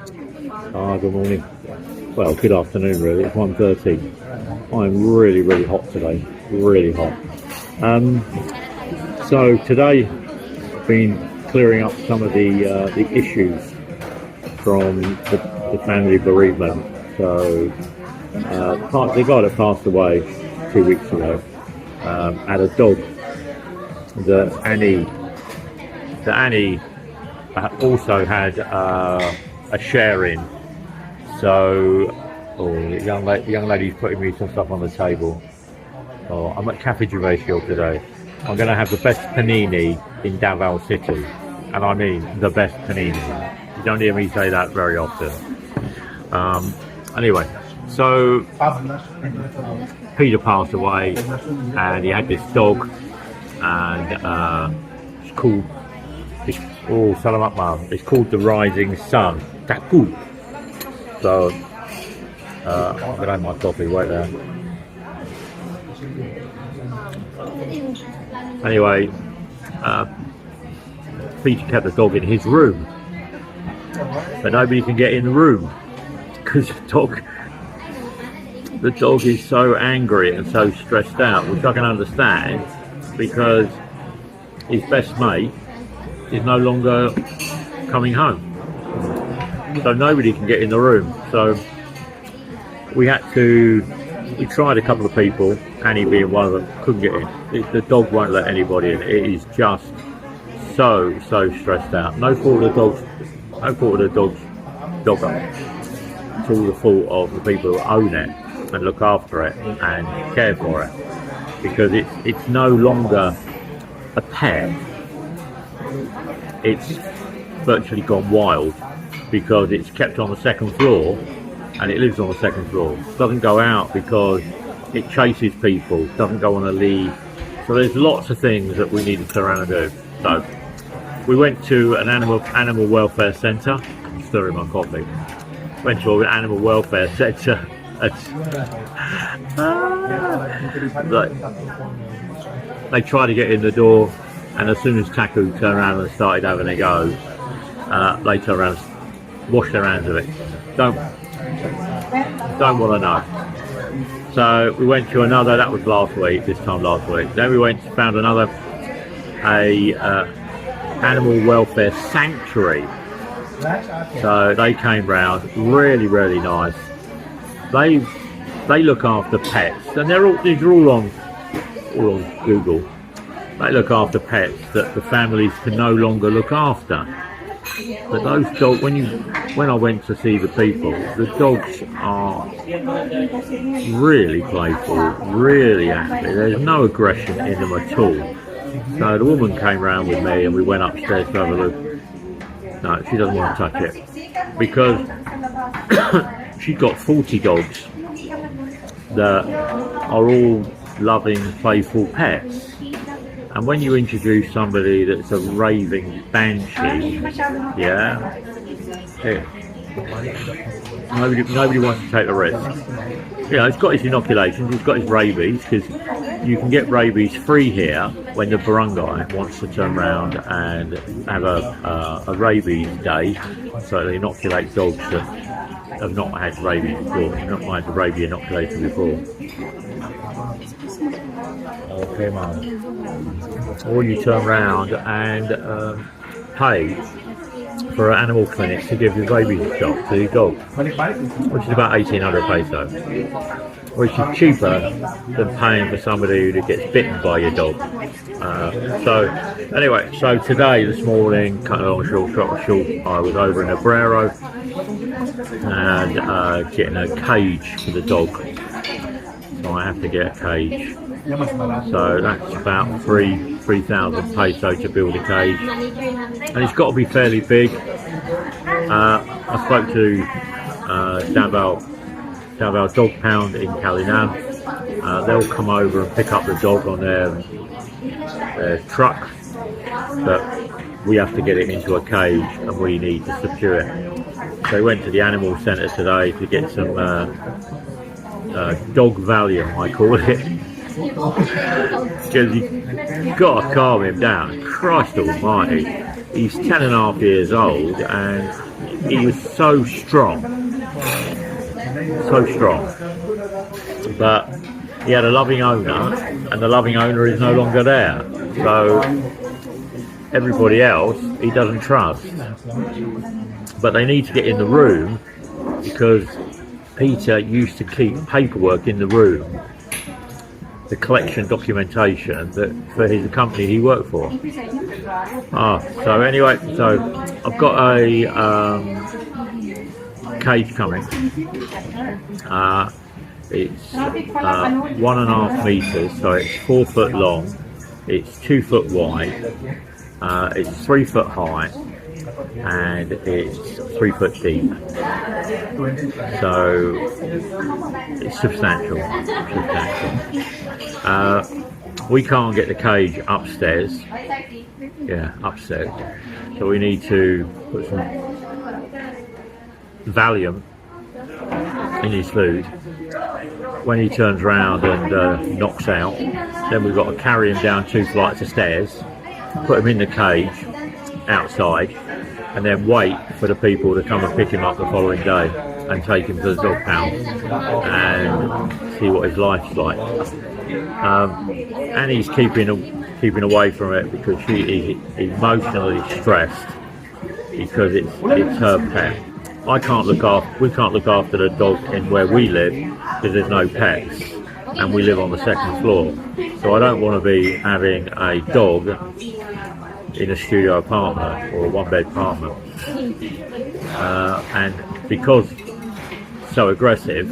Good morning. Well, good afternoon really. It's 1:30. I'm really, really hot today. Really hot. So today, been clearing up some of the issues from the family bereavement. So the guy that passed away 2 weeks ago had a dog that Annie also had a share in. So, the young lady's putting me some stuff on the table. Oh, I'm at Cafe Gervasio today. I'm going to have the best panini in Davao City, and I mean the best panini. You don't hear me say that very often. Anyway, so Peter passed away, and he had this dog, and it's called. Salamat ma'am. It's called the Rising Sun. Taku. So I'm gonna have my coffee right there. Anyway, Peter kept the dog in his room, but nobody can get in the room because the dog is so angry and so stressed out, which I can understand because his best mate is no longer coming home, so nobody can get in the room. So we tried a couple of people, Annie being one of them, couldn't get in. The dog won't let anybody in. It is just so stressed out. No fault of the dog's doggo. It's all the fault of the people who own it and look after it and care for it, because it's no longer a pet. It's virtually gone wild because it's kept on the second floor, and it lives on the second floor. Doesn't go out because it chases people, doesn't go on a lead. So there's lots of things that we need to turn around and do. So we went to an animal welfare centre. I'm stirring my coffee. Went to an animal welfare centre. They tried to get in the door, and as soon as Taku turned around and started having a go, they turned around, washed their hands of it. Don't want to know. So we went to another. That was this time last week. Then we found another animal welfare sanctuary. So they came round, really, really nice. They look after pets, and these are all on Google. They look after pets that the families can no longer look after. But those dogs, when I went to see the people, the dogs are really playful, really happy. There's no aggression in them at all. So the woman came round with me, and we went upstairs to have a look. No, she doesn't want to touch it because she's got 40 dogs that are all loving, playful pets. And when you introduce somebody that's a raving banshee, nobody wants to take the risk. He's got his inoculations, he's got his rabies, because you can get rabies free here when the barangay wants to turn around and have a rabies day, so they inoculate dogs that have not had rabies before, not had the rabies inoculated before. Okay, man. Or you turn around and pay for an animal clinic to give the rabies shot to your dog, which is about 1,800 pesos, which is cheaper than paying for somebody who gets bitten by your dog. So this morning, cut a long short, I was over in Abrero and getting a cage for the dog. So I have to get a cage. So that's about 3,000 peso to build a cage, and it's got to be fairly big. I spoke to Davao Dog Pound in Calinan. They'll come over and pick up the dog on their truck, but we have to get it into a cage and we need to secure it. So we went to the animal centre today to get some dog Valium, I call it. Because you've got to calm him down. Christ almighty, he's 10.5 years old, and he was so strong, but he had a loving owner, and the loving owner is no longer there. So everybody else he doesn't trust. But they need to get in the room, because Peter used to keep paperwork in the room, the collection documentation that for his company he worked for. So anyway, so I've got a cage coming. It's 1.5 meters, so it's 4 foot long, it's 2 foot wide, it's 3 foot high, and it's 3 foot deep. So it's substantial. We can't get the cage upstairs. Yeah, upstairs. So we need to put some Valium in his food. When he turns around and knocks out, then we've got to carry him down 2 flights of stairs, put him in the cage outside, and then wait for the people to come and pick him up the following day and take him to the dog pound and see what his life's like. And he's keeping away from it because she is emotionally stressed because it's her pet. We can't look after the dog in where we live because there's no pets, and we live on the 2nd floor. So I don't want to be having a dog in a studio apartment or a 1-bed apartment. And because it's so aggressive,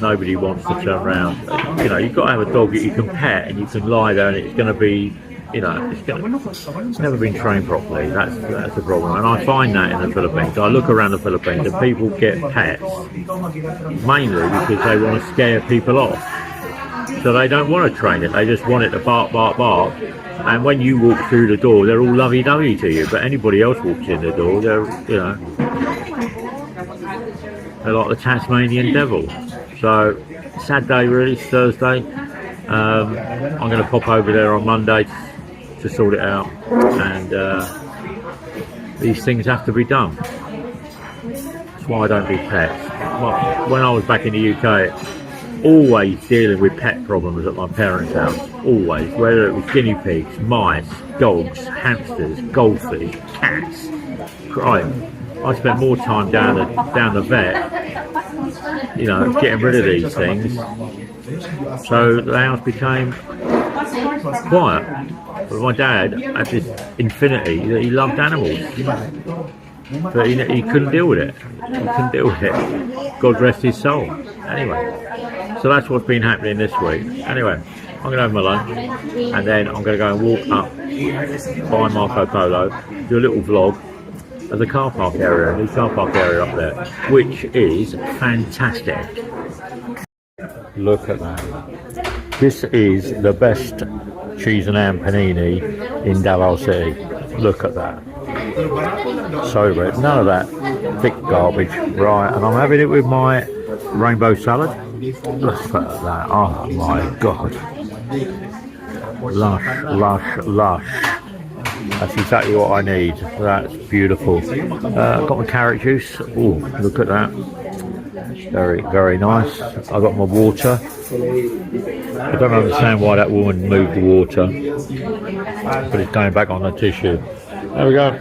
nobody wants to turn around. You know, you've got to have a dog that you can pet and you can lie there, and it's going to be, you know, it's never been trained properly. That's the problem, and I find that in the Philippines. I look around the Philippines and people get pets mainly because they want to scare people off. So they don't want to train it; they just want it to bark, bark, bark. And when you walk through the door, they're all lovey-dovey to you. But anybody else walks in the door, they're like the Tasmanian devil. So sad day really. It's Thursday. I'm going to pop over there on Monday to sort it out, and these things have to be done. That's why I don't do pets. Well, when I was back in the UK, always dealing with pet problems at my parents' house, always, whether it was guinea pigs, mice, dogs, hamsters, goldfish, cats. Crying. I spent more time down the vet, you know, getting rid of these things. So the house became quiet. But my dad had this infinity that he loved animals, but he couldn't deal with it. God rest his soul. Anyway, so that's what's been happening this week. Anyway, I'm going to have my lunch, and then I'm going to go and walk up by Marco Polo, do a little vlog of the car park area, new car park area up there, which is fantastic. Look at that. This is the best cheese and ham panini in Davao City. Look at that. So red. None of that thick garbage. Right, and I'm having it with my rainbow salad. Look at that. Oh my God. Lush, lush, lush. That's exactly what I need. That's beautiful. Got my carrot juice. Oh, look at that. Very, very nice. I got my water. I don't understand why that woman moved the water, but it's going back on the tissue. There we go.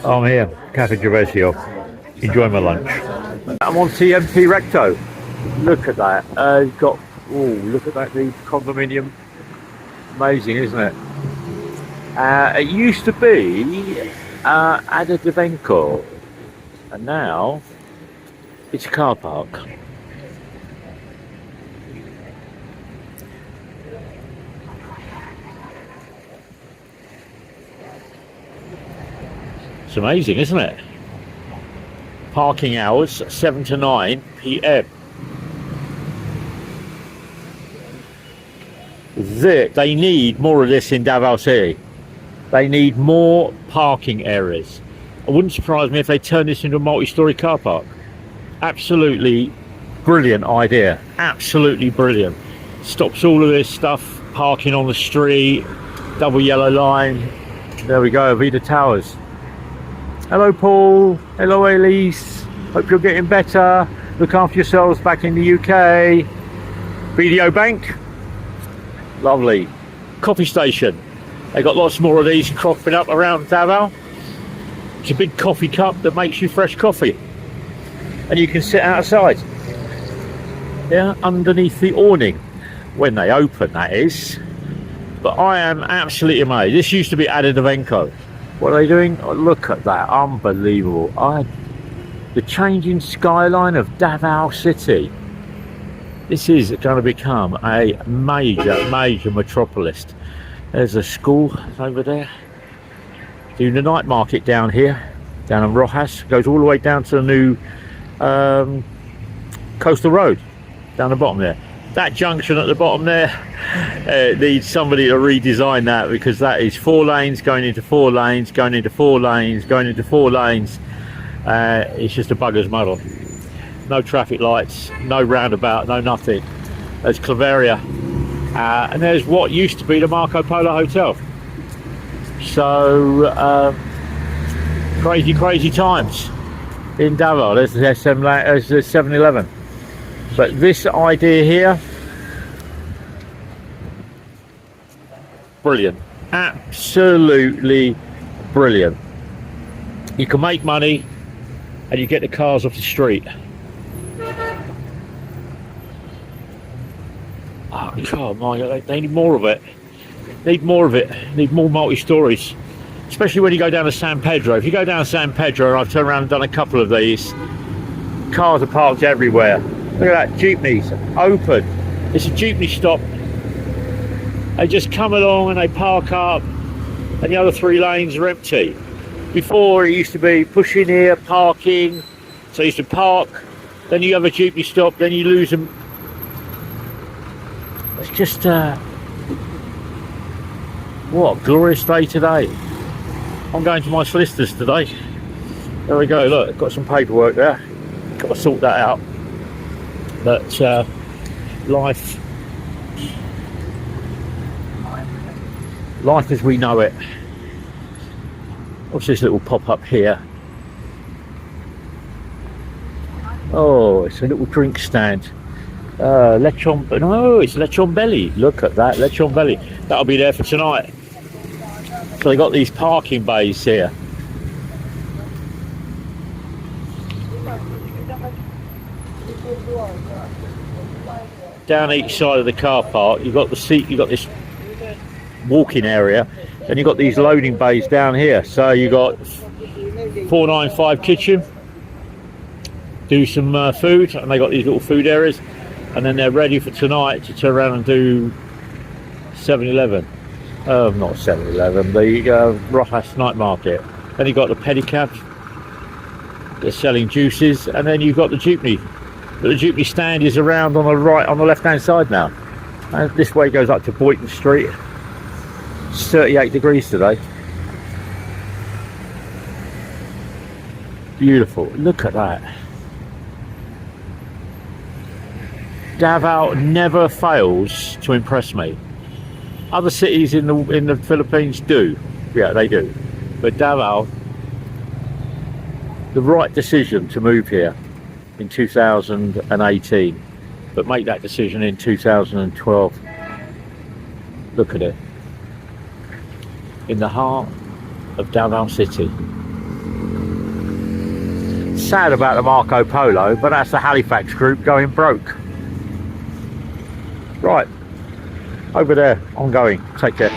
I'm here, Cafe Gervasio. Enjoy my lunch. I'm on TMT Recto. Look at that. Got. Oh, look at that. The condominium. Amazing, isn't it? It used to be Ada Devenco, and now it's a car park. It's amazing, isn't it? Parking hours 7 to 9 p.m. They need more of this in Davao City. They need more parking areas. It wouldn't surprise me if they turn this into a multi-storey car park. Absolutely brilliant idea. Absolutely brilliant. Stops all of this stuff, parking on the street, double yellow line. There we go, Avida Towers. Hello Paul, hello Elise, hope you're getting better. Look after yourselves back in the UK. Video Bank, lovely. Coffee station, they got lots more of these cropping up around Davao. It's a big coffee cup that makes you fresh coffee, and you can sit outside, yeah, underneath the awning when they open, that is. But I am absolutely amazed. This used to be Adadavenko. What are they doing? Oh, look at that, unbelievable. The changing skyline of Davao City. This is going to become a major metropolis. There's a school over there. Doing the night market down here, down on Roxas. Goes all the way down to the new coastal road down the bottom there. That junction at the bottom there needs somebody to redesign that, because that is 4 lanes going into 4 lanes, going into 4 lanes, going into 4 lanes. It's just a bugger's muddle. No traffic lights, no roundabout, no nothing. There's Claveria, and there's what used to be the Marco Polo Hotel. So crazy times in Davao. There's the 7-Eleven. But this idea here, brilliant, absolutely brilliant. You can make money and you get the cars off the street. Oh God, my God, they need more of it. Need more of it. Need more multi-stories, especially when you go down to San Pedro. If you go down to San Pedro, and I've turned around and done a couple of these, cars are parked everywhere. Look at that, jeepneys open. It's a jeepney stop. They just come along and they park up, and the other 3 lanes are empty. Before, it used to be push in here, parking. So you used to park, then you have a jeepney stop, then you lose them. It's just what a glorious day today. I'm going to my solicitors today. There we go, look, I've got some paperwork there. Got to sort that out. But life as we know it. What's this little pop-up here? Oh, it's a little drink stand. Lechon, no, it's Lechon Belly. Look at that, Lechon Belly. That'll be there for tonight. So they got these parking bays here. Down each side of the car park, you've got the seat, you've got this walking area, and you've got these loading bays down here. So you got 495 kitchen, do some food, and they got these little food areas, and then they're ready for tonight to turn around and do 7-Eleven. Not 7-Eleven, the Roxas night market. Then you've got the pedicab, they're selling juices, and then you've got the jeepney. But the jeepney stand is around on the right, on the left hand side now. And this way goes up to Boynton Street. It's 38 degrees today. Beautiful, look at that. Davao never fails to impress me. Other cities in the Philippines do, yeah, they do. But Davao, the right decision to move here in 2018, but make that decision in 2012. Look at it, in the heart of Davao City. Sad about the Marco Polo, but that's the Halifax group going broke. Right, over there, I'm going. Take care.